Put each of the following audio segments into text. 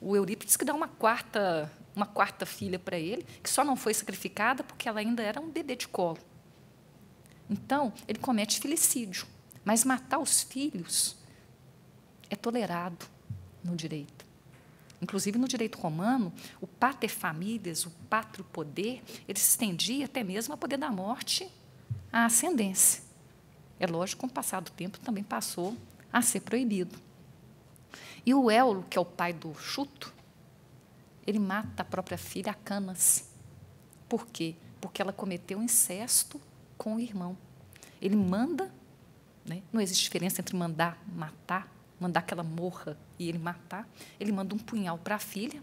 o Eurípides que dá uma quarta filha para ele, que só não foi sacrificada porque ela ainda era um bebê de colo. Então, ele comete filicídio, mas matar os filhos é tolerado no direito. Inclusive, no direito romano, o pater familias, o pátrio poder, ele se estendia até mesmo a poder da morte à ascendência. É lógico, com o passar do tempo, também passou a ser proibido. E o Éolo, que é o pai do Chuto, ele mata a própria filha a canas. Por quê? Porque ela cometeu incesto com o irmão. Ele manda, né? Não existe diferença entre mandar matar, mandar que ela morra e ele matar. Ele manda um punhal para a filha,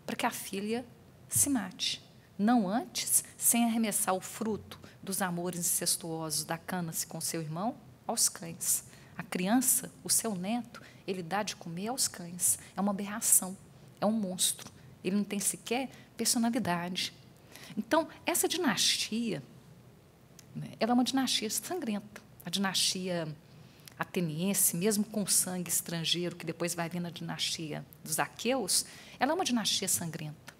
para que a filha se mate. Não antes, sem arremessar o fruto dos amores incestuosos da Cânace com seu irmão aos cães. A criança, o seu neto, ele dá de comer aos cães. É uma aberração, é um monstro. Ele não tem sequer personalidade. Então, essa dinastia, né, ela é uma dinastia sangrenta. A dinastia ateniense, mesmo com sangue estrangeiro, que depois vai vir na dinastia dos aqueus, ela é uma dinastia sangrenta.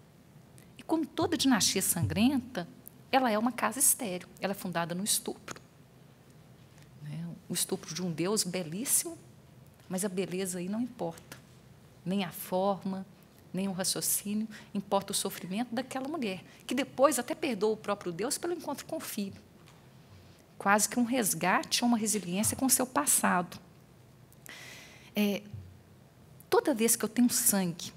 E como toda dinastia sangrenta, ela é uma casa estéril. Ela é fundada no estupro. Né? O estupro de um deus belíssimo, mas a beleza aí não importa. Nem a forma, nem o raciocínio, importa o sofrimento daquela mulher, que depois até perdoa o próprio Deus pelo encontro com o filho. Quase que um resgate, uma resiliência com o seu passado. Toda vez que eu tenho sangue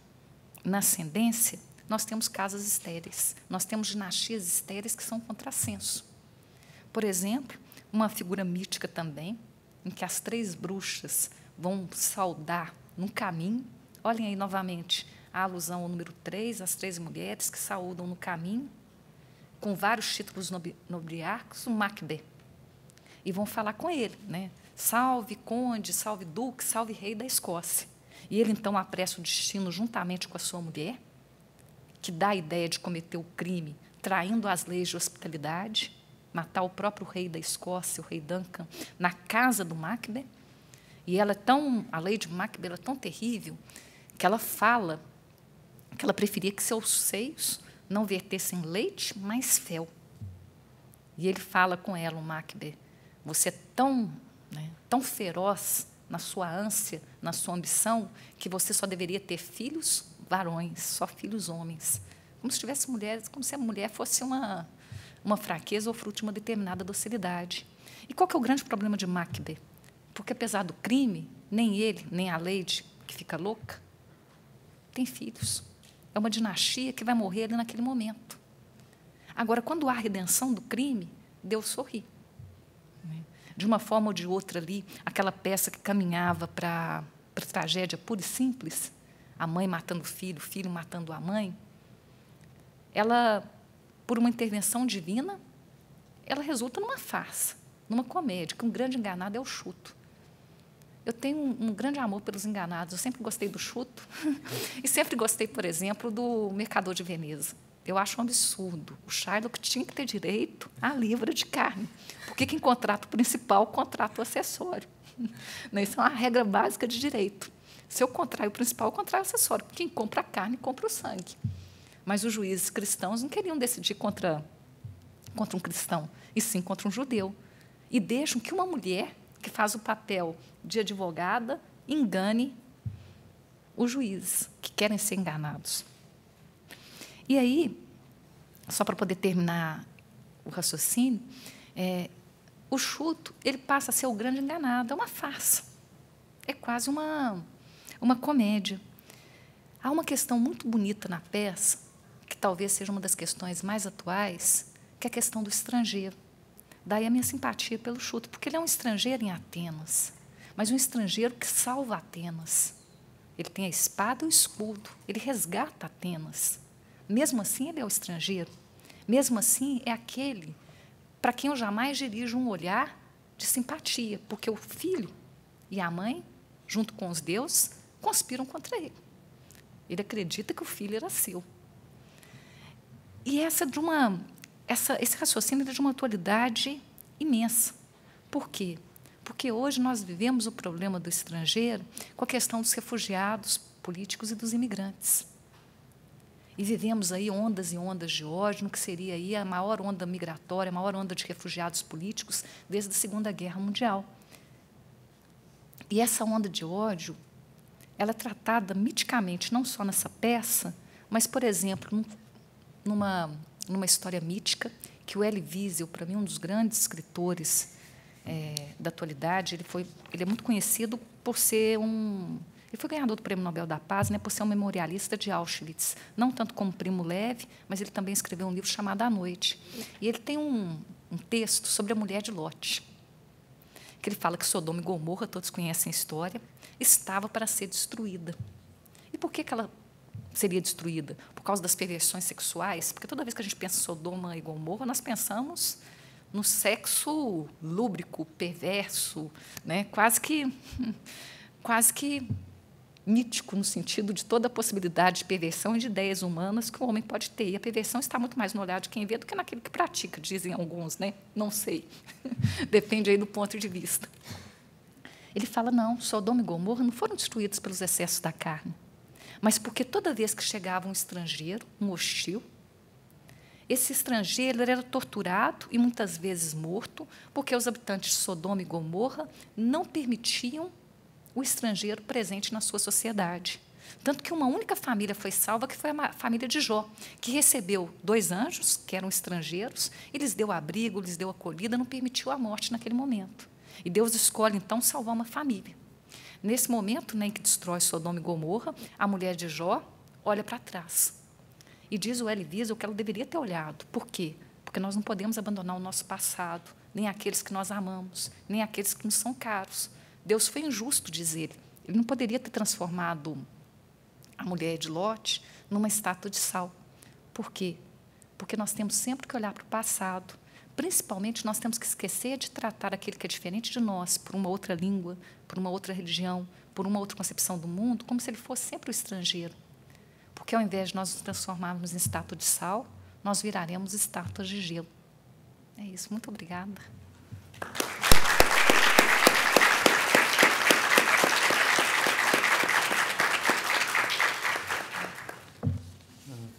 na ascendência, nós temos casas estéreis, nós temos dinastias estéreis que são contrassenso. Por exemplo, uma figura mítica também, em que as 3 bruxas vão saudar num caminho. Olhem aí novamente a alusão ao número 3, as 3 mulheres que saúdam no caminho, com vários títulos nobiliárquicos, o Macbeth. E vão falar com ele, né? Salve conde, salve duque, salve rei da Escócia. E ele, então, apressa o destino juntamente com a sua mulher, que dá a ideia de cometer o crime, traindo as leis de hospitalidade, matar o próprio rei da Escócia, o rei Duncan, na casa do Macbeth. E ela a lei de Macbeth é tão terrível que ela fala que ela preferia que seus seios não vertessem leite, mas fel. E ele fala com ela, o Macbeth, você é tão feroz na sua ânsia, na sua ambição, que você só deveria ter filhos varões, só filhos homens. Como se tivesse mulheres, como se a mulher fosse uma fraqueza ou fruto de uma determinada docilidade. E qual que é o grande problema de Macbeth? Porque, apesar do crime, nem ele, nem a Lady, que fica louca, tem filhos. É uma dinastia que vai morrer ali naquele momento. Agora, quando há a redenção do crime, Deus sorri. De uma forma ou de outra ali, aquela peça que caminhava para a tragédia pura e simples, a mãe matando o filho matando a mãe, ela, por uma intervenção divina, ela resulta numa farsa, numa comédia, que um grande enganado é o Chuto. Eu tenho um grande amor pelos enganados, eu sempre gostei do Chuto, e sempre gostei, por exemplo, do Mercador de Veneza. Eu acho um absurdo. O Shylock tinha que ter direito à libra de carne. Porque quem contrata o principal, contrata o acessório. Isso é uma regra básica de direito. Se eu contraio o principal, eu contraio o acessório. Quem compra a carne, compra o sangue. Mas os juízes cristãos não queriam decidir contra um cristão, e sim contra um judeu. E deixam que uma mulher, que faz o papel de advogada, engane os juízes, que querem ser enganados. E aí, só para poder terminar o raciocínio, o Chuto ele passa a ser o grande enganado, é uma farsa, é quase uma comédia. Há uma questão muito bonita na peça, que talvez seja uma das questões mais atuais, que é a questão do estrangeiro. Daí a minha simpatia pelo Chuto, porque ele é um estrangeiro em Atenas, mas um estrangeiro que salva Atenas. Ele tem a espada e o escudo, ele resgata Atenas. Mesmo assim, ele é o estrangeiro. Mesmo assim, é aquele para quem eu jamais dirijo um olhar de simpatia, porque o filho e a mãe, junto com os deuses, conspiram contra ele. Ele acredita que o filho era seu. E esse raciocínio é de uma atualidade imensa. Por quê? Porque hoje nós vivemos o problema do estrangeiro com a questão dos refugiados políticos e dos imigrantes. E vivemos aí ondas e ondas de ódio, no que seria aí a maior onda migratória, a maior onda de refugiados políticos desde a Segunda Guerra Mundial. E essa onda de ódio, ela é tratada miticamente, não só nessa peça, mas, por exemplo, numa história mítica, que o Elie Wiesel, para mim, um dos grandes escritores da atualidade, ele é muito conhecido por ser ele foi ganhador do Prêmio Nobel da Paz, né, por ser um memorialista de Auschwitz, não tanto como Primo Levi, mas ele também escreveu um livro chamado A Noite. E ele tem um texto sobre a mulher de Lote, que ele fala que Sodoma e Gomorra, todos conhecem a história, estava para ser destruída. E por que ela seria destruída? Por causa das perversões sexuais? Porque toda vez que a gente pensa em Sodoma e Gomorra, nós pensamos no sexo lúbrico, perverso, né? quase que mítico, no sentido de toda a possibilidade de perversão e de ideias humanas que o homem pode ter. E a perversão está muito mais no olhar de quem vê do que naquele que pratica, dizem alguns, né? Não sei. Depende aí do ponto de vista. Ele fala, não, Sodoma e Gomorra não foram destruídos pelos excessos da carne, mas porque toda vez que chegava um estrangeiro, um hostil, esse estrangeiro era torturado e muitas vezes morto, porque os habitantes de Sodoma e Gomorra não permitiam o estrangeiro presente na sua sociedade. Tanto que uma única família foi salva, que foi a família de Jó, que recebeu 2 anjos, que eram estrangeiros, e lhes deu abrigo, lhes deu acolhida, não permitiu a morte naquele momento. E Deus escolhe, então, salvar uma família. Nesse momento, né, em que destrói Sodoma e Gomorra, a mulher de Jó olha para trás. E diz o Elie Wiesel que ela deveria ter olhado. Por quê? Porque nós não podemos abandonar o nosso passado, nem aqueles que nós amamos, nem aqueles que nos são caros. Deus foi injusto, diz ele. Ele não poderia ter transformado a mulher de Lote numa estátua de sal. Por quê? Porque nós temos sempre que olhar para o passado. Principalmente, nós temos que esquecer de tratar aquele que é diferente de nós, por uma outra língua, por uma outra religião, por uma outra concepção do mundo, como se ele fosse sempre o estrangeiro. Porque, ao invés de nós nos transformarmos em estátua de sal, nós viraremos estátuas de gelo. É isso. Muito obrigada.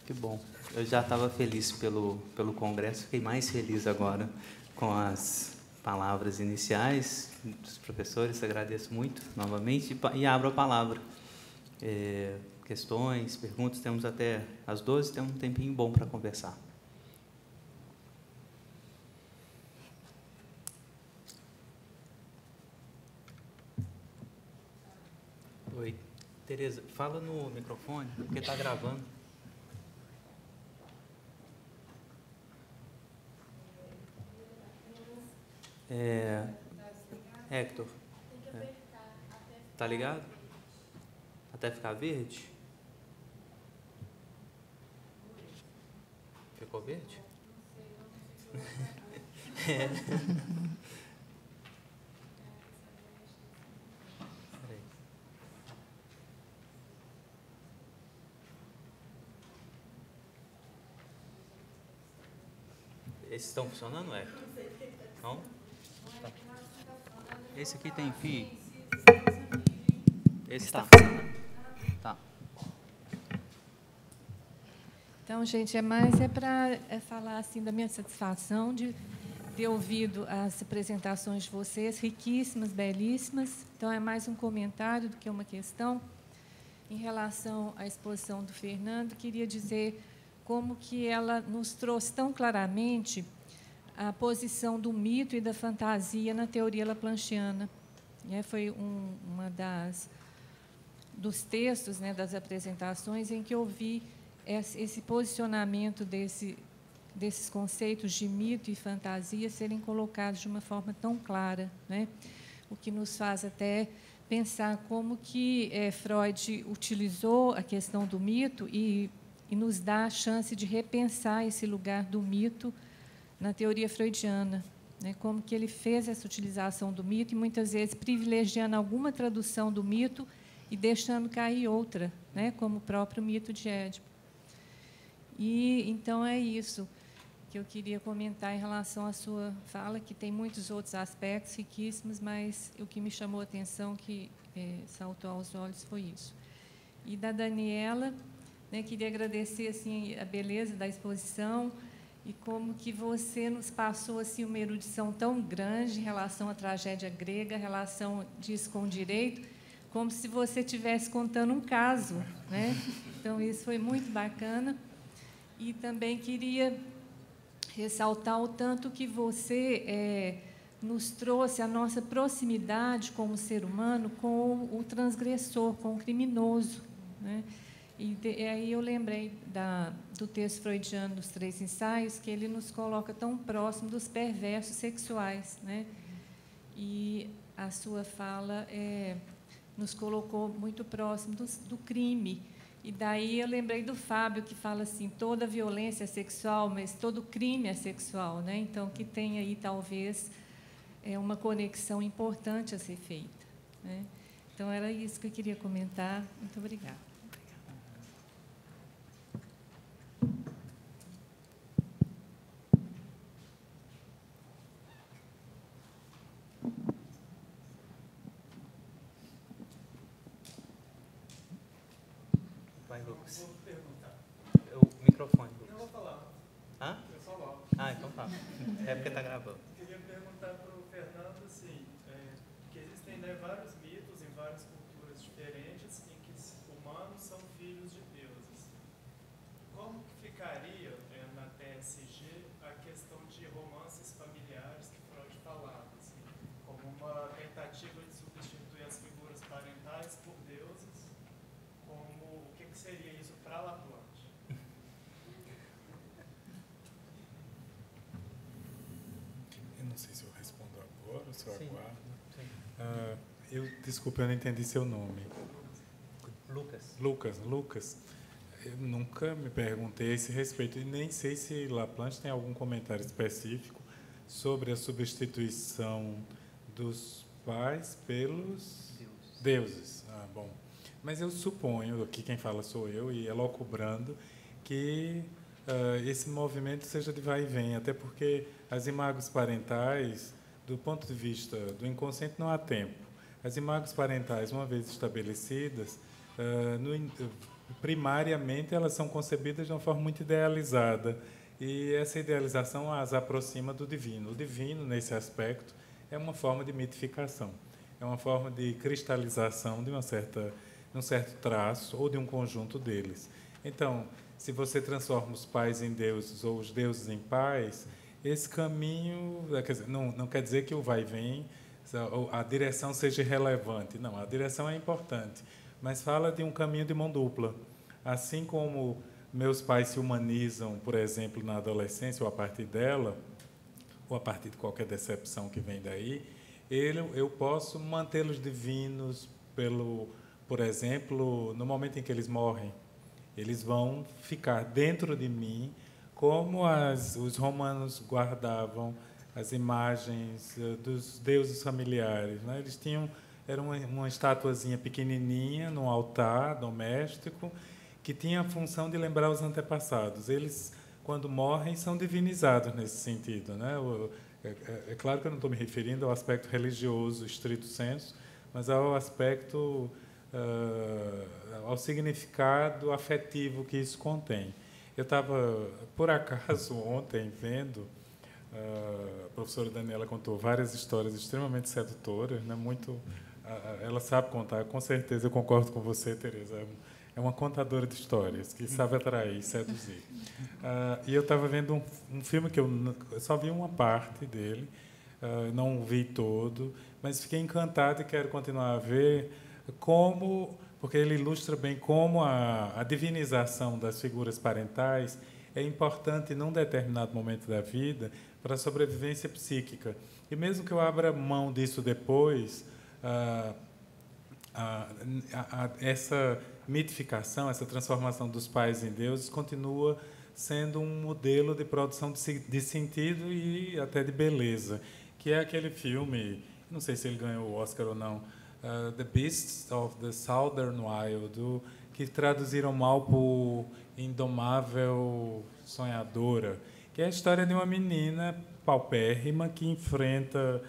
Que bom. Eu já estava feliz pelo congresso, fiquei mais feliz agora com as palavras iniciais dos professores. Agradeço muito novamente e abro a palavra. Questões, perguntas, temos até às 12, temos um tempinho bom para conversar. Oi, Tereza, fala no microfone, porque está gravando. Hector, tá ligado? Até ficar verde? Ficou verde? Esses estão funcionando, Hector? Não? Tá. Esse aqui tem fio. Esse está funcionando. Tá. Então, gente, para falar assim da minha satisfação de ter ouvido as apresentações de vocês, riquíssimas, belíssimas. Então, é mais um comentário do que uma questão. Em relação à exposição do Fernando, queria dizer como que ela nos trouxe tão claramente a posição do mito e da fantasia na teoria laplanchiana. Foi uma dos textos, né, das apresentações em que eu vi esse posicionamento desses conceitos de mito e fantasia serem colocados de uma forma tão clara, né? O que nos faz até pensar como que Freud utilizou a questão do mito e nos dá a chance de repensar esse lugar do mito na teoria freudiana, né? Como que ele fez essa utilização do mito e, muitas vezes, privilegiando alguma tradução do mito e deixando cair outra, né? Como o próprio mito de Édipo. E, então, é isso que eu queria comentar em relação à sua fala, que tem muitos outros aspectos riquíssimos, mas o que me chamou a atenção, que saltou aos olhos, foi isso. E da Daniela, né, queria agradecer assim, a beleza da exposição e como que você nos passou assim, uma erudição tão grande em relação à tragédia grega, relação disso com o direito, como se você estivesse contando um caso, né? Então, isso foi muito bacana. E também queria ressaltar o tanto que você nos trouxe a nossa proximidade como ser humano com o transgressor, com o criminoso, né? E aí eu lembrei do texto freudiano dos Três Ensaios, que ele nos coloca tão próximo dos perversos sexuais, né? E a sua fala nos colocou muito próximo do crime. E daí eu lembrei do Fábio, que fala assim, toda violência é sexual, mas todo crime é sexual, né? Então, que tem aí, talvez, uma conexão importante a ser feita, né? Então, era isso que eu queria comentar. Muito obrigada. Vai, Lucas. Eu vou perguntar. O microfone, Lucas. Não, vou falar. Hã? Eu falo. Ah, então tá. É porque está gravando. Eu queria perguntar para o Fernando, assim, que existem, né, vários mitos em várias culturas diferentes em que humanos são filhos de deuses. Como que ficaria na TSG a questão de romances familiares que Freud falava, assim, como uma tentativa de substituir as figuras parentais por deuses? O que seria isso para Laplante? Eu não sei se eu respondo agora ou se eu aguardo. Desculpe, eu não entendi seu nome. Lucas. Eu nunca me perguntei a esse respeito e nem sei se Laplante tem algum comentário específico sobre a substituição dos pais pelos deuses. Bom. Mas eu suponho, aqui quem fala sou eu, e elocubrando, que esse movimento seja de vai e vem, até porque as imagens parentais, do ponto de vista do inconsciente, não há tempo. As imagens parentais, uma vez estabelecidas, primariamente elas são concebidas de uma forma muito idealizada, e essa idealização as aproxima do divino. O divino, nesse aspecto, é uma forma de mitificação, é uma forma de cristalização de um certo traço ou de um conjunto deles. Então, se você transforma os pais em deuses ou os deuses em pais, esse caminho, quer dizer, não quer dizer que o vai e vem, a direção seja irrelevante. Não, a direção é importante, mas fala de um caminho de mão dupla. Assim como meus pais se humanizam, por exemplo, na adolescência ou a partir dela, ou a partir de qualquer decepção que vem daí, eu posso mantê-los divinos por exemplo, no momento em que eles morrem, eles vão ficar dentro de mim, como os romanos guardavam as imagens dos deuses familiares, né? Eles era uma estatuazinha pequenininha num altar doméstico que tinha a função de lembrar os antepassados. Eles, quando morrem, são divinizados nesse sentido, né? É claro que eu não estou me referindo ao aspecto religioso, estrito sensu, mas ao aspecto, ao significado afetivo que isso contém. Eu estava, por acaso, ontem, vendo, a professora Daniela contou várias histórias extremamente sedutoras, né? Ela sabe contar, com certeza, eu concordo com você, Tereza, é uma contadora de histórias, que sabe atrair, seduzir. E eu estava vendo um filme que eu só vi uma parte dele, não o vi todo, mas fiquei encantado e quero continuar a ver porque ele ilustra bem como a divinização das figuras parentais é importante num determinado momento da vida para a sobrevivência psíquica. E mesmo que eu abra mão disso depois, essa mitificação, essa transformação dos pais em deuses continua sendo um modelo de produção de sentido e até de beleza, que é aquele filme, não sei se ele ganhou o Oscar ou não, The Beasts of the Southern Wild, que traduziram mal por Indomável Sonhadora, que é a história de uma menina paupérrima que enfrenta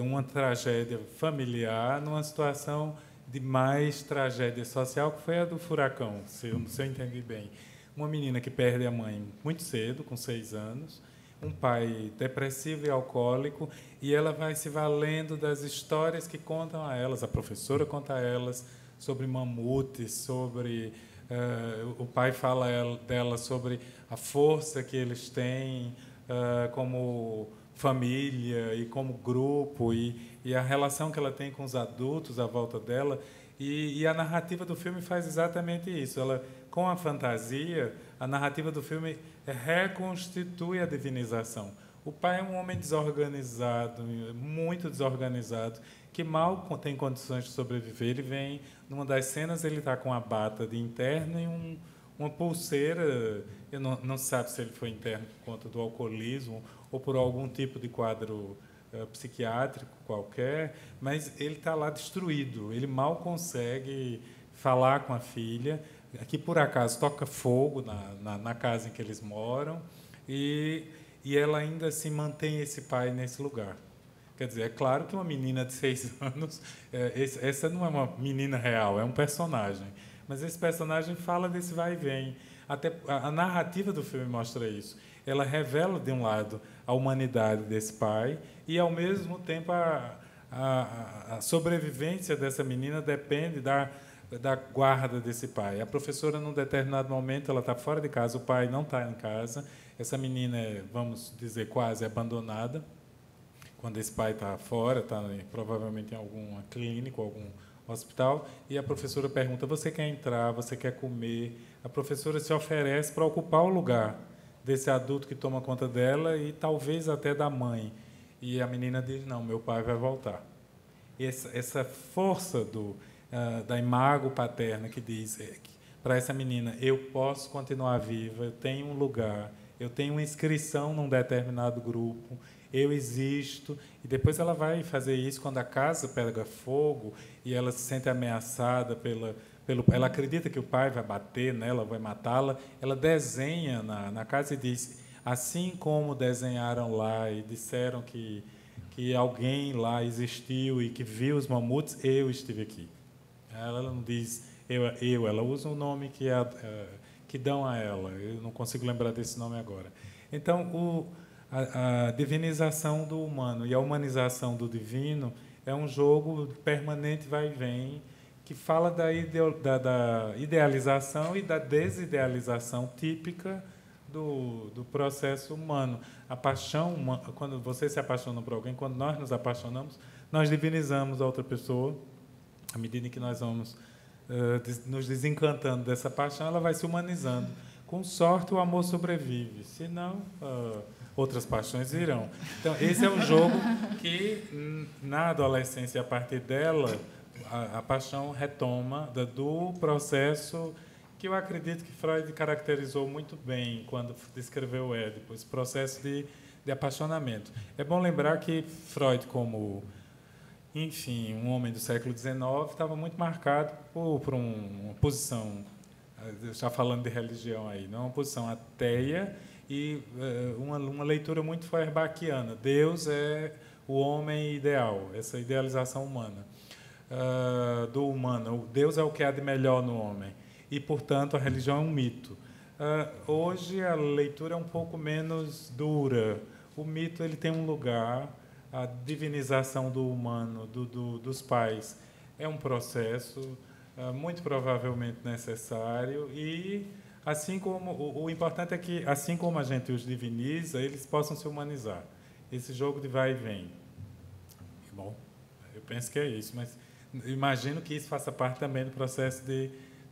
uma tragédia familiar numa situação de mais tragédia social, que foi a do furacão, se eu entendi bem. Uma menina que perde a mãe muito cedo, com 6 anos, um pai depressivo e alcoólico, e ela vai se valendo das histórias que contam a elas, a professora conta a elas sobre mamutes, sobre... o pai fala dela sobre a força que eles têm como família e como grupo, e a relação que ela tem com os adultos à volta dela. E a narrativa do filme faz exatamente isso. Ela, com a fantasia, a narrativa do filme reconstitui a divinização. O pai é um homem desorganizado, muito desorganizado, que mal tem condições de sobreviver. Ele vem, numa das cenas, ele está com a bata de interno e uma pulseira. Não se sabe se ele foi interno por conta do alcoolismo ou por algum tipo de quadro psiquiátrico qualquer, mas ele está lá destruído. Ele mal consegue falar com a filha, que por acaso toca fogo na casa em que eles moram, e ela ainda assim mantém esse pai nesse lugar. Quer dizer, é claro que uma menina de 6 anos, essa não é uma menina real, é um personagem, mas esse personagem fala desse vai e vem. Até a narrativa do filme mostra isso. Ela revela, de um lado, a humanidade desse pai e, ao mesmo tempo, a sobrevivência dessa menina depende da guarda desse pai. A professora, num determinado momento, ela está fora de casa, o pai não está em casa. Essa menina é, vamos dizer, quase abandonada. Quando esse pai está fora, está provavelmente em alguma clínica, algum hospital, e a professora pergunta: você quer entrar, você quer comer? A professora se oferece para ocupar o lugar desse adulto que toma conta dela e talvez até da mãe. E a menina diz: não, meu pai vai voltar. E essa força da imago paterna que diz para essa menina: eu posso continuar viva, eu tenho um lugar, eu tenho uma inscrição num determinado grupo, eu existo. E depois ela vai fazer isso quando a casa pega fogo e ela se sente ameaçada ela acredita que o pai vai bater nela, vai matá-la. Ela desenha na casa e diz: assim como desenharam lá e disseram que alguém lá existiu e que viu os mamutes, eu estive aqui. Ela não diz eu, ela usa um nome que dão a ela. Eu não consigo lembrar desse nome agora. Então, a divinização do humano e a humanização do divino é um jogo permanente, vai e vem, que fala da idealização e da desidealização típica do processo humano. A paixão, quando você se apaixona por alguém, quando nós nos apaixonamos, nós divinizamos a outra pessoa. À medida que nós vamos nos desencantando dessa paixão, ela vai se humanizando. Com sorte, o amor sobrevive. Senão, outras paixões virão. Então, esse é um jogo que, na adolescência, a partir dela, a paixão retoma do processo que eu acredito que Freud caracterizou muito bem quando descreveu o Édipo, esse processo de apaixonamento. É bom lembrar que Freud, como, enfim, um homem do século XIX, estava muito marcado por uma posição, já falando de religião aí, não, uma posição ateia e uma leitura muito feuerbachiana. Deus é o homem ideal, essa idealização humana. Do humano. Deus é o que há de melhor no homem. E, portanto, a religião é um mito. Hoje, a leitura é um pouco menos dura. O mito ele tem um lugar, a divinização do humano, dos pais, é um processo muito provavelmente necessário e, assim como, o importante é que, assim como a gente os diviniza, eles possam se humanizar. Esse jogo de vai e vem. Bom, eu penso que é isso, mas imagino que isso faça parte também do processo de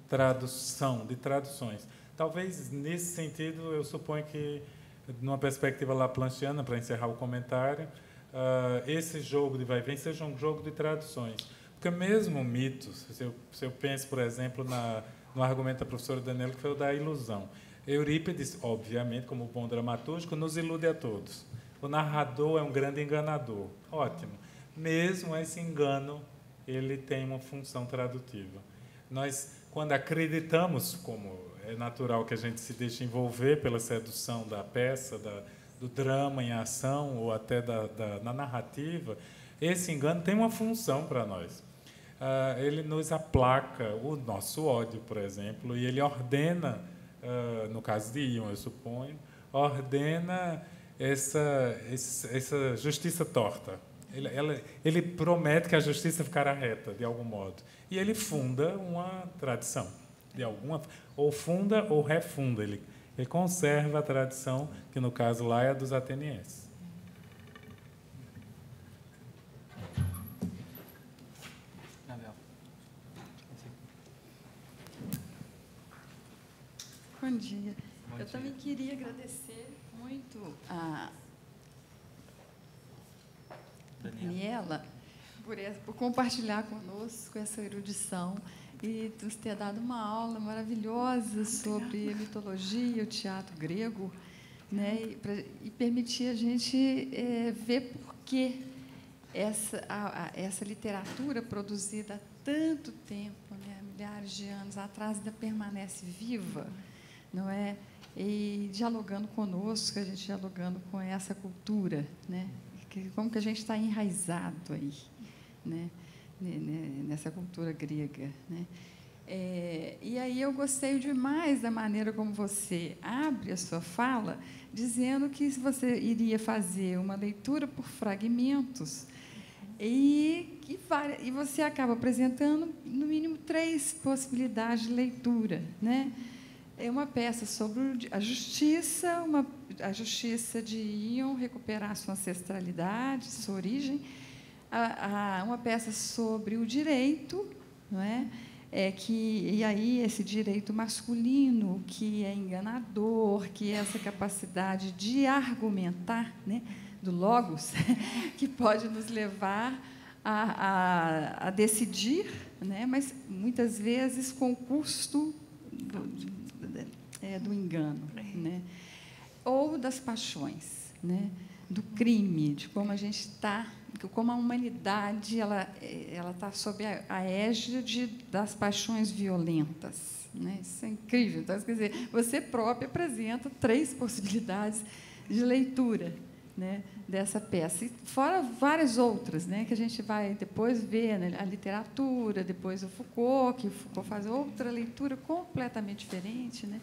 tradução, de traduções. Talvez, nesse sentido, eu suponho que, numa perspectiva laplanchiana, para encerrar o comentário, esse jogo de vai e vem seja um jogo de traduções. Porque mesmo mitos, se eu penso, por exemplo, no argumento da professora Daniela, que foi o da ilusão. Eurípides, obviamente, como bom dramaturgo, nos ilude a todos. O narrador é um grande enganador. Ótimo. Mesmo esse engano, ele tem uma função tradutiva. Nós, quando acreditamos, como é natural que a gente se deixe envolver pela sedução da peça, do drama em ação ou até na narrativa, esse engano tem uma função para nós. ele nos aplaca o nosso ódio, por exemplo, e ele ordena, no caso de Ion, eu suponho, ordena essa justiça torta. Ele promete que a justiça ficará reta, de algum modo. E ele funda uma tradição, ou funda ou refunda. Ele conserva a tradição, que no caso lá é a dos atenienses. Bom dia. Bom Eu dia. também queria agradecer muito a Daniela por compartilhar conosco essa erudição e nos ter dado uma aula maravilhosa sobre a mitologia, o teatro grego, né, e permitir a gente ver por que essa literatura produzida há tanto tempo, né, milhares de anos atrás, ainda permanece viva, não é? E dialogando conosco, a gente dialogando com essa cultura, né? Como que a gente está enraizado aí, né? Nessa cultura grega, né? E aí eu gostei demais da maneira como você abre a sua fala, dizendo que você iria fazer uma leitura por fragmentos e você acaba apresentando, no mínimo, 3 possibilidades de leitura, né? É uma peça sobre a justiça de Ion recuperar sua ancestralidade, sua origem, uma peça sobre o direito, não é? E aí esse direito masculino que é enganador, que é essa capacidade de argumentar, né, do logos, que pode nos levar a decidir, né, mas muitas vezes com o custo do engano, né? Ou das paixões, né? Do crime, de como a gente está, como a humanidade ela está sob a égide das paixões violentas, né? Isso é incrível. Então, quer dizer, você própria apresenta 3 possibilidades de leitura, né, dessa peça, e fora várias outras, né, que a gente vai depois ver, né, a literatura, depois o Foucault, que o Foucault faz outra leitura completamente diferente, né,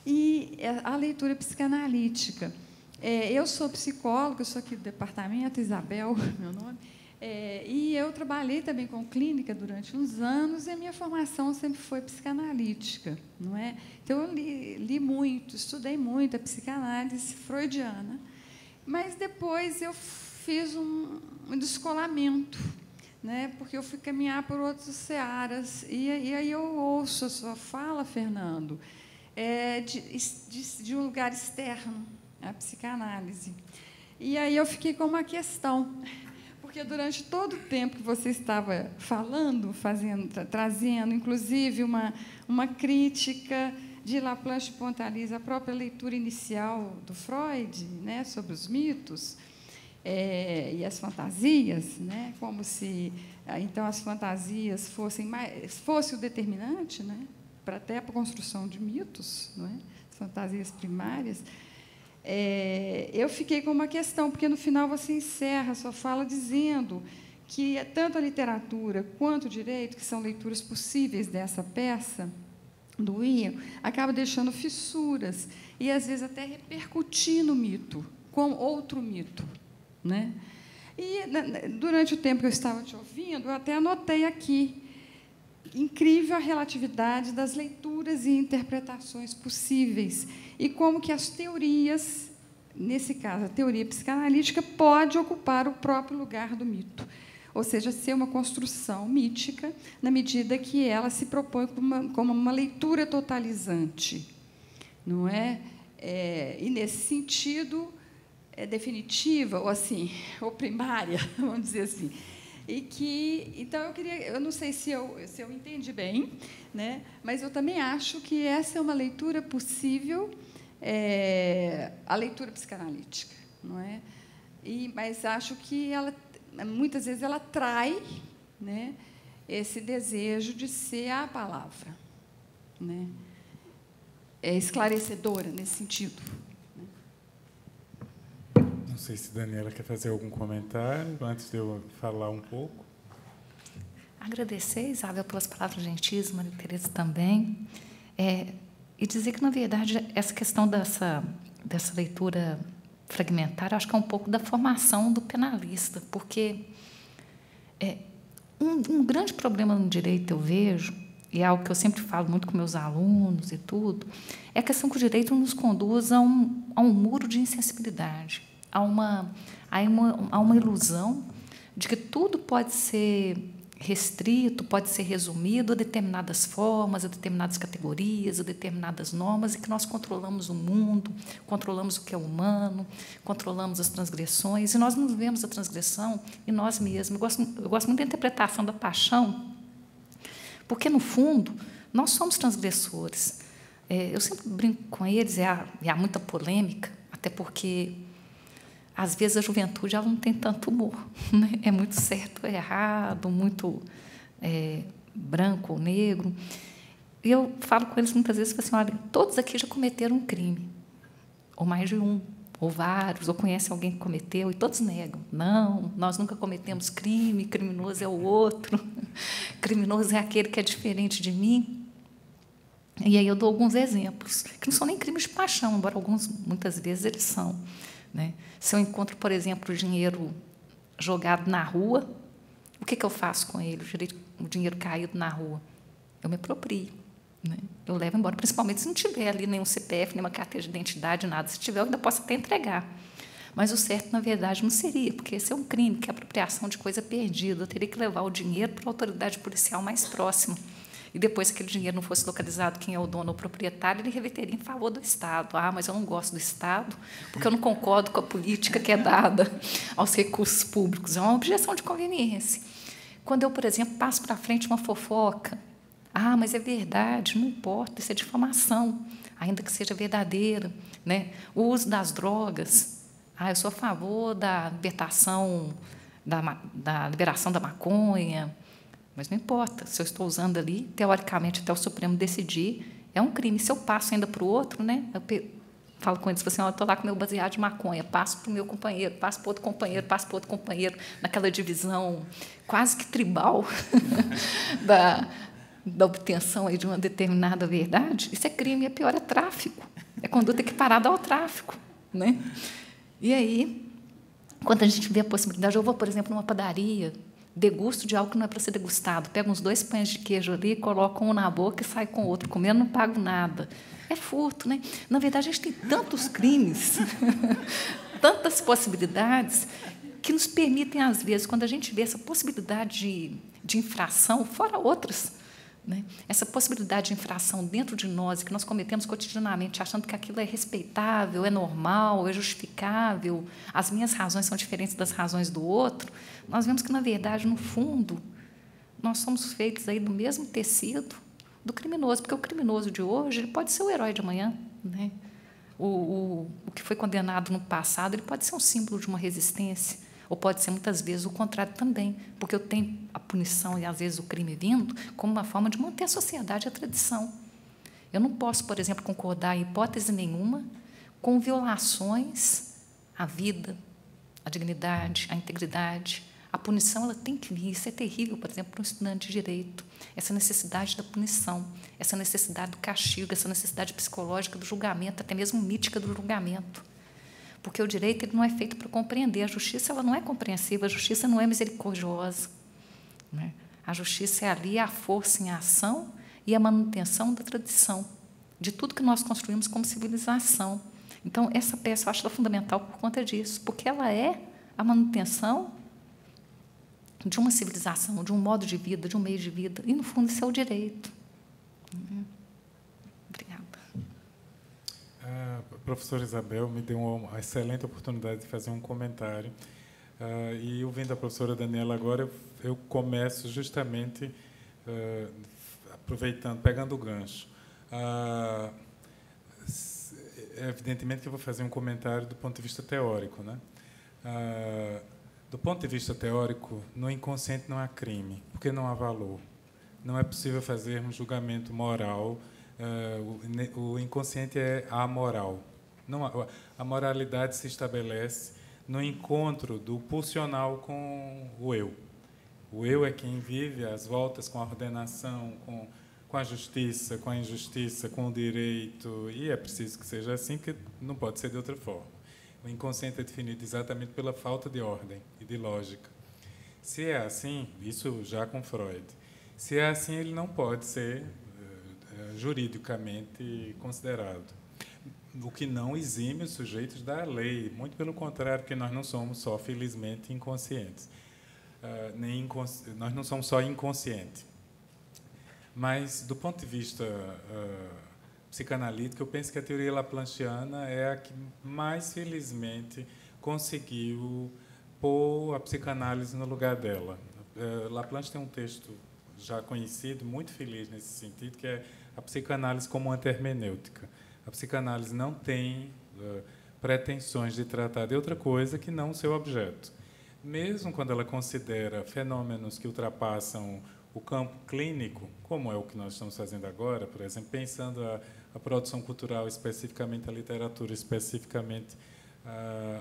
e a leitura psicanalítica. Eu sou psicóloga, sou aqui do departamento, Isabel, meu nome, e eu trabalhei também com clínica durante uns anos, e a minha formação sempre foi psicanalítica, não é? Então, eu li muito, estudei muito a psicanálise freudiana, mas depois eu fiz um descolamento, né, porque eu fui caminhar por outros searas, e aí eu ouço a sua fala, Fernando, de um lugar externo, a psicanálise. E aí eu fiquei com uma questão, porque durante todo o tempo que você estava falando, trazendo, inclusive, uma crítica de Laplanche e Pontalis, a própria leitura inicial do Freud, né, sobre os mitos e as fantasias, né, como se então as fantasias fosse o determinante, né, até para a construção de mitos, não é? As fantasias primárias. Eu fiquei com uma questão, porque no final você encerra a sua fala dizendo que tanto a literatura quanto o direito, que são leituras possíveis dessa peça do Ion, acaba deixando fissuras e, às vezes, até repercutir no mito, com outro mito, né? E, durante o tempo que eu estava te ouvindo, eu até anotei aqui, incrível a relatividade das leituras e interpretações possíveis, e como que as teorias, nesse caso, a teoria psicanalítica, pode ocupar o próprio lugar do mito, ou seja, ser uma construção mítica, na medida que ela se propõe como uma leitura totalizante, não é? E, nesse sentido, definitiva, ou assim, ou primária, vamos dizer assim. E que, então, eu não sei se eu entendi bem, né? Mas eu também acho que essa é uma leitura possível, a leitura psicanalítica, não é? Mas acho que muitas vezes ela trai, né, esse desejo de ser a palavra, né? É esclarecedora nesse sentido. Não sei se a Daniela quer fazer algum comentário antes de eu falar um pouco. Agradecer, Isabel, pelas palavras gentis, Maria Tereza também, e dizer que, na verdade, essa questão dessa leitura fragmentária, acho que é um pouco da formação do penalista, porque um grande problema no direito, eu vejo, e é algo que eu sempre falo muito com meus alunos e tudo, é a questão que o direito nos conduz a um muro de insensibilidade, a uma ilusão de que tudo pode ser restrito, pode ser resumido a determinadas formas, a determinadas categorias, a determinadas normas, e que nós controlamos o mundo, controlamos o que é humano, controlamos as transgressões, e nós não vemos a transgressão em nós mesmos. Eu gosto muito da interpretação da paixão, porque, no fundo, nós somos transgressores. Eu sempre brinco com eles, e há muita polêmica, até porque, às vezes, a juventude ela não tem tanto humor, né? É muito certo ou errado, muito branco ou negro. E eu falo com eles muitas vezes, assim, olha, todos aqui já cometeram um crime, ou mais de um, ou vários, ou conhecem alguém que cometeu, e todos negam. Não, nós nunca cometemos crime, criminoso é o outro, criminoso é aquele que é diferente de mim. E aí eu dou alguns exemplos, que não são nem crimes de paixão, embora alguns, muitas vezes, eles são. Né? Se eu encontro, por exemplo, dinheiro jogado na rua, o que eu faço com ele? O dinheiro caído na rua? Eu me aproprio. Né? Eu levo embora, principalmente se não tiver ali nenhum CPF, nenhuma carteira de identidade, nada. Se tiver, eu ainda posso até entregar. Mas o certo, na verdade, não seria, porque esse é um crime, que é apropriação de coisa perdida. Eu teria que levar o dinheiro para a autoridade policial mais próxima. E depois, se aquele dinheiro não fosse localizado, quem é o dono ou o proprietário, ele reverteria em favor do Estado. Ah, mas eu não gosto do Estado, porque eu não concordo com a política que é dada aos recursos públicos. É uma objeção de conveniência. Quando eu, por exemplo, passo para frente uma fofoca, ah, mas é verdade, não importa, isso é difamação, ainda que seja verdadeira. Né? O uso das drogas, ah, eu sou a favor da libertação, da liberação da maconha, mas não importa, se eu estou usando ali, teoricamente, até o Supremo decidir, é um crime. Se eu passo ainda para o outro, né, eu falo com eles, assim, eu estou lá com o meu baseado de maconha, passo para o meu companheiro, passo para outro companheiro, passo para outro companheiro, naquela divisão quase que tribal da obtenção aí de uma determinada verdade, isso é crime, é pior, é tráfico, é conduta equiparada ao tráfico. Né? E aí, quando a gente vê a possibilidade, eu vou, por exemplo, numa padaria, degusto de algo que não é para ser degustado, pego uns 2 pães de queijo ali, coloco um na boca e saio com o outro, comendo, não pago nada. É furto, né? Na verdade, a gente tem tantos crimes, tantas possibilidades, que nos permitem, às vezes, quando a gente vê essa possibilidade de infração, fora outras, né? Essa possibilidade de infração dentro de nós, que nós cometemos cotidianamente, achando que aquilo é respeitável, é normal, é justificável, as minhas razões são diferentes das razões do outro, nós vemos que, na verdade, no fundo, nós somos feitos aí do mesmo tecido do criminoso, porque o criminoso de hoje ele pode ser o herói de amanhã. Né? O que foi condenado no passado ele pode ser um símbolo de uma resistência, ou pode ser, muitas vezes, o contrário também, porque eu tenho a punição e, às vezes, o crime vindo como uma forma de manter a sociedade e a tradição. Eu não posso, por exemplo, concordar, em hipótese nenhuma, com violações à vida, à dignidade, à integridade. A punição ela tem que vir, isso é terrível, por exemplo, para um estudante de direito, essa necessidade da punição, essa necessidade do castigo, essa necessidade psicológica do julgamento, até mesmo mítica do julgamento. Porque o direito ele não é feito para compreender, a justiça ela não é compreensiva, a justiça não é misericordiosa. Né? A justiça é ali a força em ação e a manutenção da tradição, de tudo que nós construímos como civilização. Então, essa peça eu acho fundamental por conta disso, porque ela é a manutenção de uma civilização, de um modo de vida, de um meio de vida, e, no fundo, isso é o direito. Obrigada. A professora Isabel me deu uma excelente oportunidade de fazer um comentário. E, ouvindo a professora Daniela agora, eu começo justamente aproveitando, pegando o gancho. Evidentemente que eu vou fazer um comentário do ponto de vista teórico. Né? Do ponto de vista teórico, no inconsciente não há crime, porque não há valor. Não é possível fazer um julgamento moral. O inconsciente é amoral. A moralidade se estabelece no encontro do pulsional com o eu. O eu é quem vive as voltas com a ordenação, com a justiça, com a injustiça, com o direito, e é preciso que seja assim, porque não pode ser de outra forma. O inconsciente é definido exatamente pela falta de ordem e de lógica. Se é assim, isso já com Freud, se é assim, ele não pode ser juridicamente considerado. O que não exime os sujeitos da lei, muito pelo contrário, porque nós não somos só, felizmente, inconscientes. Nós não somos só inconscientes. Mas, do ponto de vista psicanalítico, eu penso que a teoria laplanchiana é a que mais, felizmente, conseguiu pôr a psicanálise no lugar dela. Laplanche tem um texto já conhecido, muito feliz nesse sentido, que é a psicanálise como anti-hermenêutica. A psicanálise não tem pretensões de tratar de outra coisa que não o seu objeto. Mesmo quando ela considera fenômenos que ultrapassam o campo clínico, como é o que nós estamos fazendo agora, por exemplo, pensando a produção cultural, especificamente a literatura, especificamente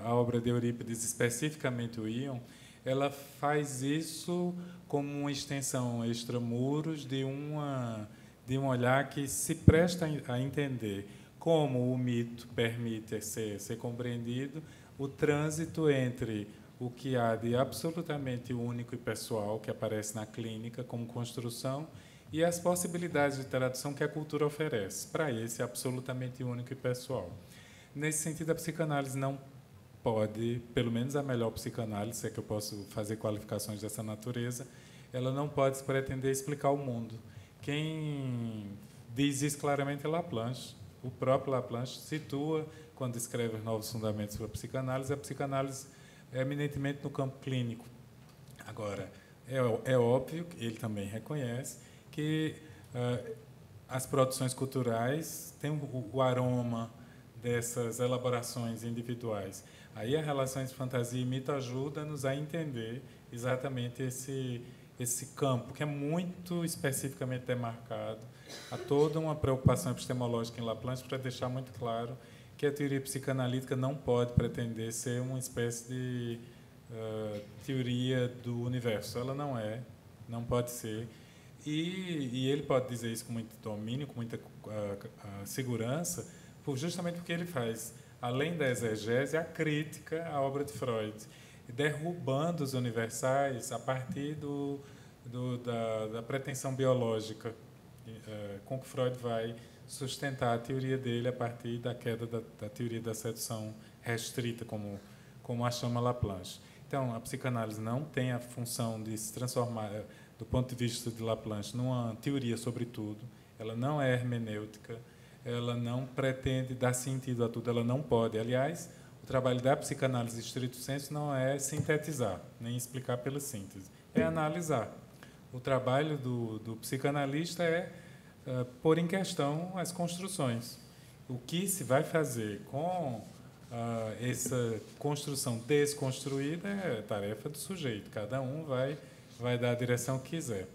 a obra de Eurípides, especificamente o Íon, ela faz isso como uma extensão extramuros de um olhar que se presta a entender como o mito permite ser compreendido, o trânsito entre o que há de absolutamente único e pessoal, que aparece na clínica como construção, e as possibilidades de tradução que a cultura oferece para esse absolutamente único e pessoal. Nesse sentido, a psicanálise não pode, pelo menos a melhor psicanálise, se é que eu posso fazer qualificações dessa natureza, ela não pode se pretender explicar o mundo. Quem diz isso claramente é Laplanche. O próprio Laplanche situa, quando escreve os novos fundamentos sobre a psicanálise é eminentemente no campo clínico. Agora, é óbvio, ele também reconhece, que as produções culturais têm o aroma dessas elaborações individuais. Aí a relação entre fantasia e mito ajuda-nos a entender exatamente esse campo, que é muito especificamente demarcado. Há toda uma preocupação epistemológica em Laplanche para deixar muito claro que a teoria psicanalítica não pode pretender ser uma espécie de teoria do universo. Ela não pode ser. E ele pode dizer isso com muito domínio, com muita segurança, justamente porque ele faz, além da exegese, a crítica à obra de Freud, derrubando os universais a partir da pretensão biológica com que Freud vai sustentar a teoria dele a partir da queda da teoria da sedução restrita, como a chama Laplanche. Então, a psicanálise não tem a função de se transformar, do ponto de vista de Laplanche, numa teoria sobre tudo. Ela não é hermenêutica, ela não pretende dar sentido a tudo, ela não pode. Aliás, o trabalho da psicanálise estrito sensu não é sintetizar, nem explicar pela síntese, é analisar. O trabalho do psicanalista é pôr em questão as construções. O que se vai fazer com essa construção desconstruída é tarefa do sujeito. Cada um vai dar a direção que quiser.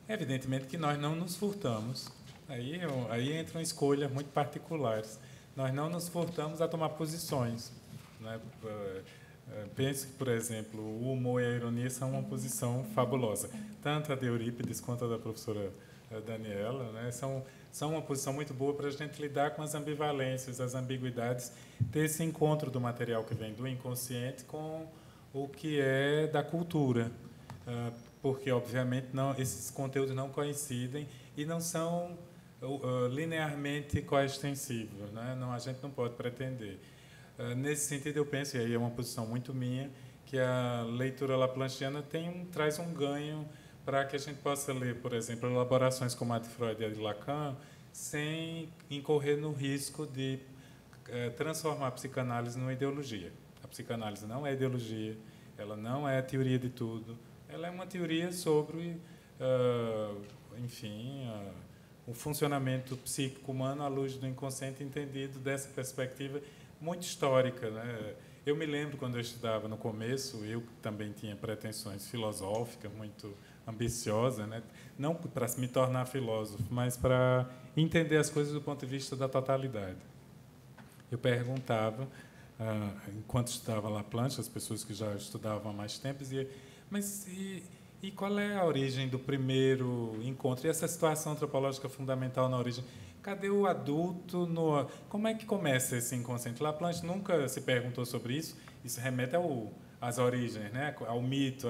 Evidentemente que nós não nos furtamos. Aí entram escolhas muito particulares. Nós não nos furtamos a tomar posições, né? Penso que, por exemplo, o humor e a ironia são uma posição fabulosa. Tanto a de Eurípides quanto a da professora Daniela, né, são uma posição muito boa para a gente lidar com as ambivalências, as ambiguidades, ter esse encontro do material que vem do inconsciente com o que é da cultura, porque, obviamente, esses conteúdos não coincidem e não são linearmente coextensivos, né? A gente não pode pretender. Nesse sentido, eu penso, e aí é uma posição muito minha, que a leitura laplanchiana traz um ganho para que a gente possa ler, por exemplo, elaborações como a de Freud e a de Lacan, sem incorrer no risco de transformar a psicanálise numa ideologia. A psicanálise não é ideologia, ela não é a teoria de tudo, ela é uma teoria sobre, o funcionamento psíquico humano à luz do inconsciente entendido dessa perspectiva muito histórica, né? Eu me lembro, quando eu estudava no começo, eu também tinha pretensões filosóficas muito ambiciosas, né? Não para me tornar filósofo, mas para entender as coisas do ponto de vista da totalidade. Eu perguntava, enquanto estudava Laplanche, as pessoas que já estudavam há mais tempo, dizia, mas E qual é a origem do primeiro encontro? E essa situação antropológica fundamental na origem? Cadê o adulto? Como é que começa esse inconsciente? Laplanche nunca se perguntou sobre isso. Isso remete às origens, né? Ao mito.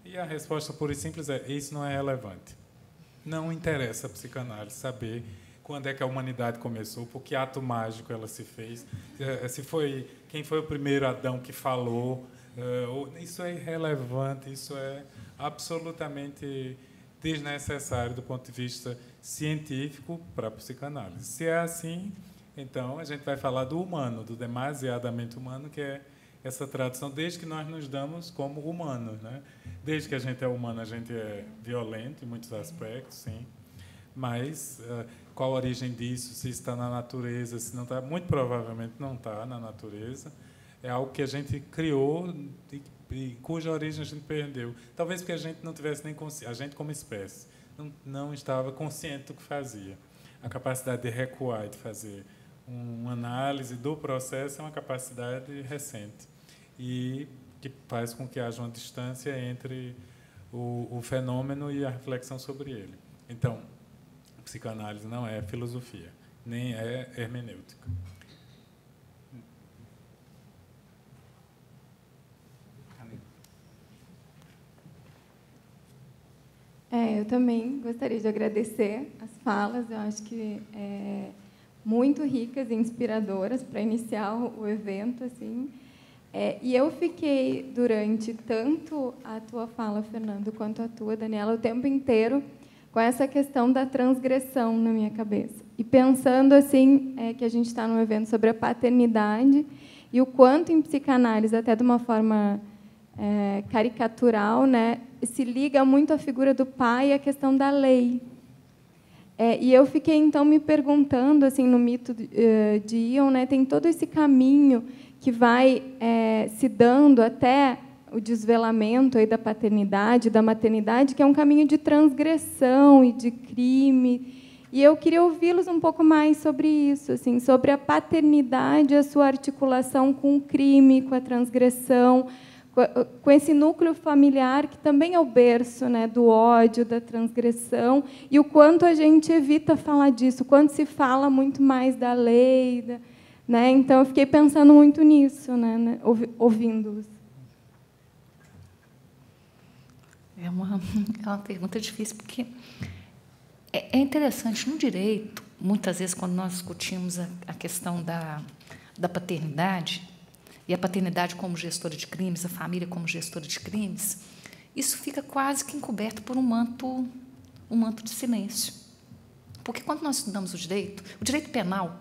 E a resposta pura e simples é: isso não é relevante. Não interessa a psicanálise saber quando é que a humanidade começou, por que ato mágico ela se fez, quem foi o primeiro Adão que falou. Isso é irrelevante, isso é absolutamente desnecessário do ponto de vista científico para a psicanálise. Se é assim, então a gente vai falar do humano, do demasiadamente humano, que é essa tradução, desde que nós nos damos como humanos, né? Desde que a gente é humano, a gente é violento em muitos aspectos, sim. Mas qual a origem disso? Se está na natureza, se não está? Muito provavelmente não está na natureza. É algo que a gente criou e cuja origem a gente perdeu. Talvez porque a gente não tivesse nem consciência, a gente como espécie não estava consciente do que fazia. A capacidade de recuar e de fazer uma análise do processo é uma capacidade recente e que faz com que haja uma distância entre o fenômeno e a reflexão sobre ele. Então, psicanálise não é filosofia, nem é hermenêutica. Eu também gostaria de agradecer as falas, eu acho que muito ricas e inspiradoras para iniciar o evento, assim. E eu fiquei, durante tanto a tua fala, Fernando, quanto a tua, Daniela, o tempo inteiro com essa questão da transgressão na minha cabeça. E pensando assim, que a gente está num evento sobre a paternidade e o quanto em psicanálise, até de uma forma caricatural, né, se liga muito à figura do pai e à questão da lei. E eu fiquei, então, me perguntando, assim, no mito de Ion, né, tem todo esse caminho que vai se dando até o desvelamento aí da paternidade, da maternidade, que é um caminho de transgressão e de crime. E eu queria ouvi-los um pouco mais sobre isso, assim, sobre a paternidade, a sua articulação com o crime, com a transgressão, com esse núcleo familiar que também é o berço, né, do ódio, da transgressão, e o quanto a gente evita falar disso, o quanto se fala muito mais da lei, né? Então, eu fiquei pensando muito nisso, né, ouvindo-os. É uma pergunta difícil, porque é interessante, no direito, muitas vezes, quando nós discutimos a questão da paternidade, e a paternidade como gestora de crimes, a família como gestora de crimes, isso fica quase que encoberto por um manto de silêncio. Porque quando nós estudamos o direito penal,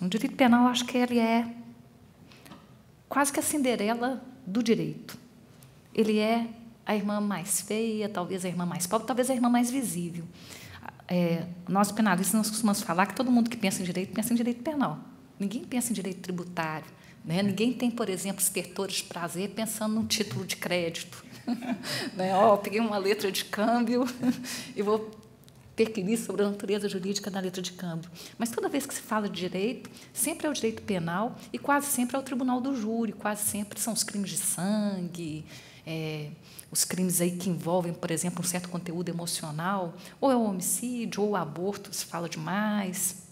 o direito penal, acho que ele é quase que a Cinderela do direito. Ele é a irmã mais feia, talvez a irmã mais pobre, talvez a irmã mais visível. Nós, penalistas, nós costumamos falar que todo mundo que pensa em direito penal. Ninguém pensa em direito tributário, né? Ninguém tem, por exemplo, estertores de prazer pensando num título de crédito. Né? Peguei uma letra de câmbio e vou perquirir sobre a natureza jurídica da letra de câmbio. Mas toda vez que se fala de direito, sempre é o direito penal e quase sempre é o tribunal do júri, quase sempre são os crimes de sangue, os crimes aí que envolvem, por exemplo, um certo conteúdo emocional, ou é o homicídio, ou o aborto, se fala demais,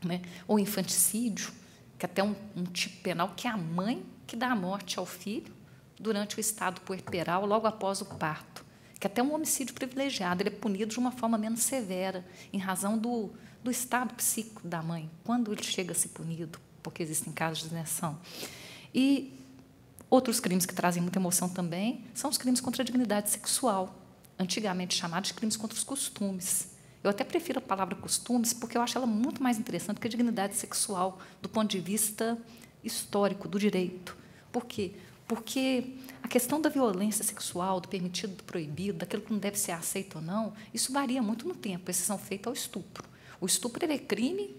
né? Ou infanticídio, que até um tipo penal que é a mãe que dá a morte ao filho durante o estado puerperal, logo após o parto, que até um homicídio privilegiado, ele é punido de uma forma menos severa, em razão do estado psíquico da mãe, quando ele chega a ser punido, porque existem casos de isenção. E outros crimes que trazem muita emoção também são os crimes contra a dignidade sexual, antigamente chamados de crimes contra os costumes. Eu até prefiro a palavra costumes, porque eu acho ela muito mais interessante que a dignidade sexual, do ponto de vista histórico, do direito. Por quê? Porque a questão da violência sexual, do permitido, do proibido, daquilo que não deve ser aceito ou não, isso varia muito no tempo, exceção feita ao estupro. O estupro ele é crime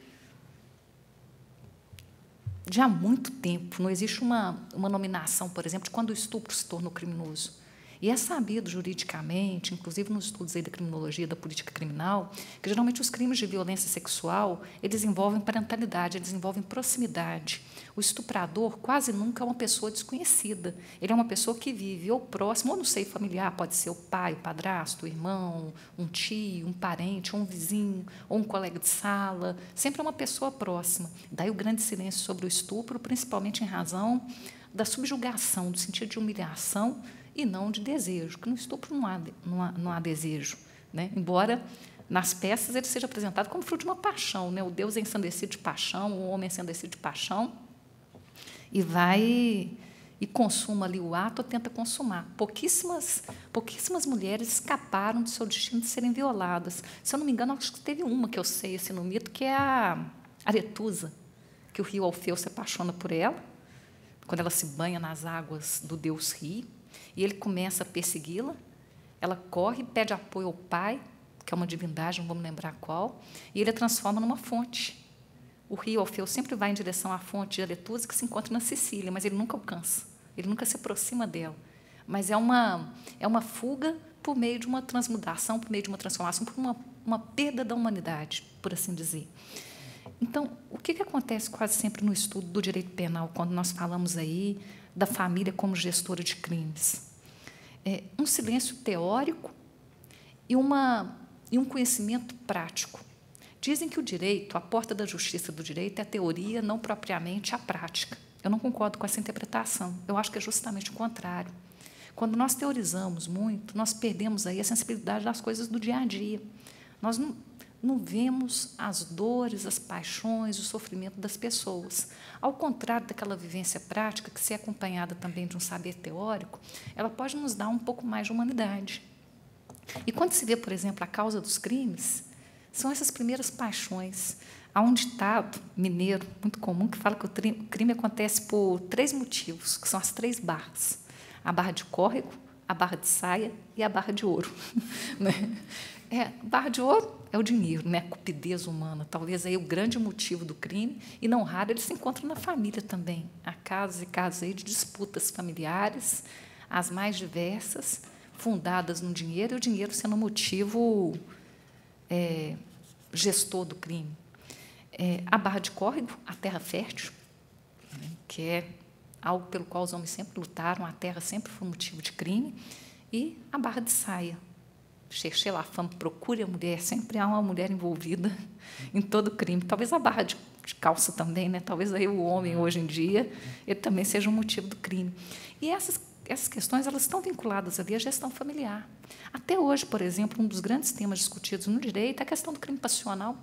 de há muito tempo. Não existe uma nominação, por exemplo, de quando o estupro se tornou criminoso. E é sabido juridicamente, inclusive nos estudos aí da criminologia, da política criminal, que geralmente os crimes de violência sexual, eles envolvem parentalidade, eles envolvem proximidade. O estuprador quase nunca é uma pessoa desconhecida. Ele é uma pessoa que vive ou próximo, ou no seio familiar, pode ser o pai, o padrasto, o irmão, um tio, um parente, ou um vizinho, ou um colega de sala. Sempre é uma pessoa próxima. Daí o grande silêncio sobre o estupro, principalmente em razão da subjugação, do sentido de humilhação, e não de desejo, que no estupro não há desejo, né? Embora nas peças ele seja apresentado como fruto de uma paixão, né? O Deus é ensandecido de paixão, o homem é ensandecido de paixão, e vai e consuma ali o ato, ou tenta consumar. Pouquíssimas mulheres escaparam do seu destino de serem violadas. Se eu não me engano, acho que teve uma que eu sei assim, no mito, que é a Aretusa, que o rio Alfeu se apaixona por ela, quando ela se banha nas águas do deus rio, e ele começa a persegui-la, ela corre, pede apoio ao pai, que é uma divindade, não vamos lembrar qual, e ele a transforma numa fonte. O rio Alfeu sempre vai em direção à fonte de Aretusa, que se encontra na Sicília, mas ele nunca alcança, ele nunca se aproxima dela. Mas é uma fuga por meio de uma transmudação, por meio de uma transformação, por uma perda da humanidade, por assim dizer. Então, o que acontece quase sempre no estudo do direito penal, quando nós falamos aí da família como gestora de crimes? É um silêncio teórico e um conhecimento prático. Dizem que o direito, a porta da justiça do direito, é a teoria, não propriamente a prática. Eu não concordo com essa interpretação. Eu acho que é justamente o contrário. Quando nós teorizamos muito, nós perdemos aí a sensibilidade das coisas do dia a dia. Nós não vemos as dores, as paixões, o sofrimento das pessoas. Ao contrário daquela vivência prática, que, se é acompanhada também de um saber teórico, ela pode nos dar um pouco mais de humanidade. E quando se vê, por exemplo, a causa dos crimes, são essas primeiras paixões. Há um ditado mineiro muito comum que fala que o crime acontece por 3 motivos, que são as 3 barras: a barra de córrego, a barra de saia e a barra de ouro. Barra de ouro é o dinheiro, né? A cupidez humana, talvez aí o grande motivo do crime, e não raro ele se encontra na família também. Há casos e casos aí de disputas familiares, as mais diversas, fundadas no dinheiro, e o dinheiro sendo o motivo gestor do crime. A barra de córrego, a terra fértil, né? Que é algo pelo qual os homens sempre lutaram, a terra sempre foi motivo de crime, e a barra de saia. Cherchez la femme, procure a mulher, sempre há uma mulher envolvida em todo crime. Talvez a barra de calça também, né? Talvez aí o homem, hoje em dia, ele também seja um motivo do crime. E essas questões, elas estão vinculadas ali à gestão familiar. Até hoje, por exemplo, um dos grandes temas discutidos no direito é a questão do crime passional.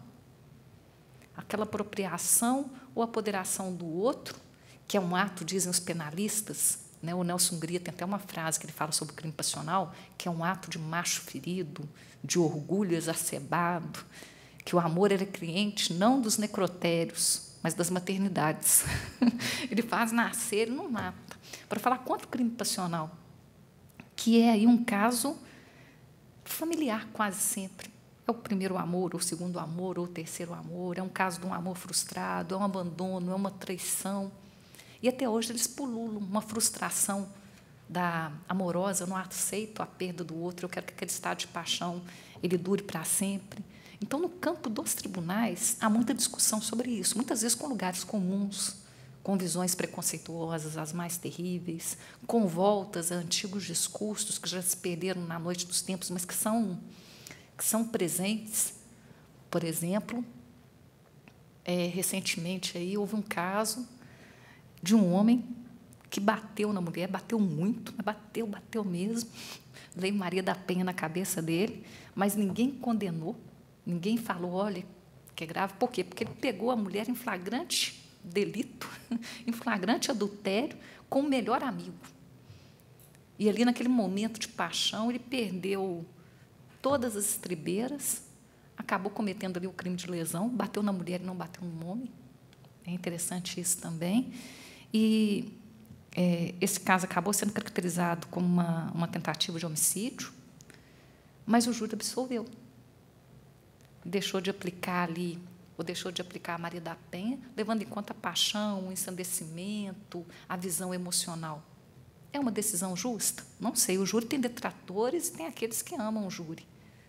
Aquela apropriação ou apoderação do outro, que é um ato, dizem os penalistas, né? O Nelson Hungria tem até uma frase que ele fala sobre o crime passional, que é um ato de macho ferido, de orgulho exacerbado, que o amor era cliente não dos necrotérios, mas das maternidades. Ele faz nascer e não mata. Para falar contra o crime passional, que é aí um caso familiar quase sempre. É o primeiro amor, ou o segundo amor, ou o terceiro amor, é um caso de um amor frustrado, é um abandono, é uma traição. E até hoje eles pululam uma frustração da amorosa no ato aceito, a perda do outro. Eu quero que aquele estado de paixão ele dure para sempre. Então, no campo dos tribunais, há muita discussão sobre isso, muitas vezes com lugares comuns, com visões preconceituosas, as mais terríveis, com voltas a antigos discursos que já se perderam na noite dos tempos, mas que são presentes. Por exemplo, recentemente aí houve um caso de um homem que bateu na mulher, bateu muito, bateu mesmo, veio Maria da Penha na cabeça dele, mas ninguém condenou, ninguém falou, olha, que é grave. Por quê? Porque ele pegou a mulher em flagrante delito, em flagrante adultério, com o melhor amigo. E ali, naquele momento de paixão, ele perdeu todas as estribeiras, acabou cometendo ali o crime de lesão, bateu na mulher e não bateu no homem. É interessante isso também. E esse caso acabou sendo caracterizado como uma tentativa de homicídio, mas o júri absolveu. Deixou de aplicar ali, ou deixou de aplicar a Maria da Penha, levando em conta a paixão, o ensandecimento, a visão emocional. É uma decisão justa? Não sei. O júri tem detratores e tem aqueles que amam o júri.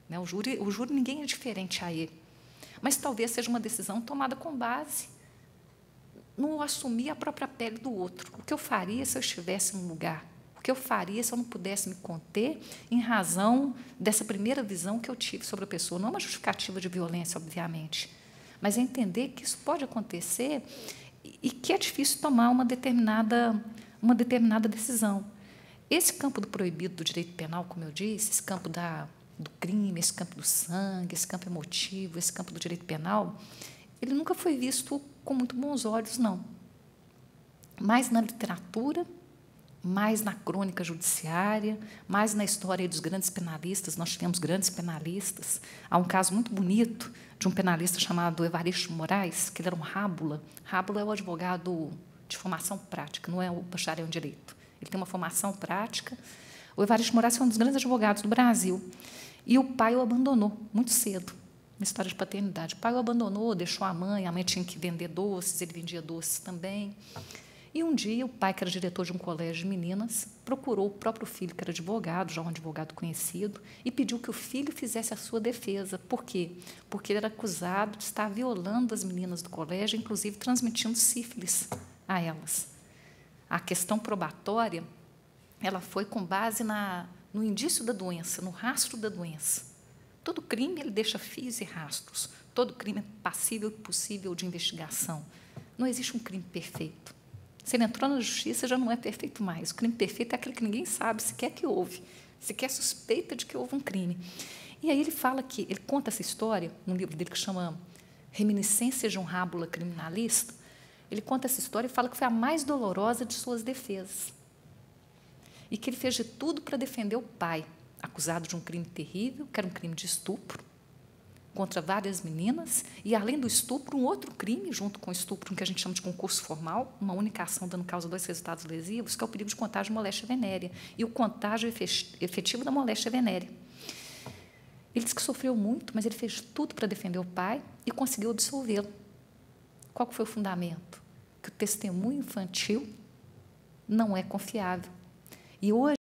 Né? O júri, ninguém é diferente a ele. Mas talvez seja uma decisão tomada com base no assumir a própria pele do outro. O que eu faria se eu estivesse num lugar? O que eu faria se eu não pudesse me conter em razão dessa primeira visão que eu tive sobre a pessoa? Não é uma justificativa de violência, obviamente, mas é entender que isso pode acontecer e que é difícil tomar uma determinada decisão. Esse campo do proibido do direito penal, como eu disse, esse campo do crime, esse campo do sangue, esse campo emotivo, esse campo do direito penal, ele nunca foi visto com muito bons olhos, não. Mais na literatura, mais na crônica judiciária, mais na história dos grandes penalistas. Nós tivemos grandes penalistas. Há um caso muito bonito de um penalista chamado Evaristo Moraes, que ele era um rábula. Rábula é o advogado de formação prática, não é o bacharel em direito. Ele tem uma formação prática. O Evaristo Moraes foi um dos grandes advogados do Brasil. E o pai o abandonou muito cedo, na história de paternidade. O pai o abandonou, deixou a mãe tinha que vender doces, ele vendia doces também. E um dia o pai, que era diretor de um colégio de meninas, procurou o próprio filho, que era advogado, já um advogado conhecido, e pediu que o filho fizesse a sua defesa. Por quê? Porque ele era acusado de estar violando as meninas do colégio, inclusive transmitindo sífilis a elas. A questão probatória, ela foi com base no indício da doença, no rastro da doença. Todo crime ele deixa fios e rastros. Todo crime é passível e possível de investigação. Não existe um crime perfeito. Se ele entrou na justiça, já não é perfeito mais. O crime perfeito é aquele que ninguém sabe sequer que houve, sequer suspeita de que houve um crime. E aí ele conta essa história, num livro dele que chama Reminiscências de um Rábula Criminalista. Ele conta essa história e fala que foi a mais dolorosa de suas defesas. E que ele fez de tudo para defender o pai, acusado de um crime terrível, que era um crime de estupro, contra várias meninas, e, além do estupro, um outro crime, junto com o estupro, que a gente chama de concurso formal, uma única ação dando causa a 2 resultados lesivos, que é o perigo de contágio de moléstia venérea, e o contágio efetivo da moléstia venérea. Ele disse que sofreu muito, mas ele fez tudo para defender o pai e conseguiu absolvê-lo. Qual foi o fundamento? Que o testemunho infantil não é confiável. E hoje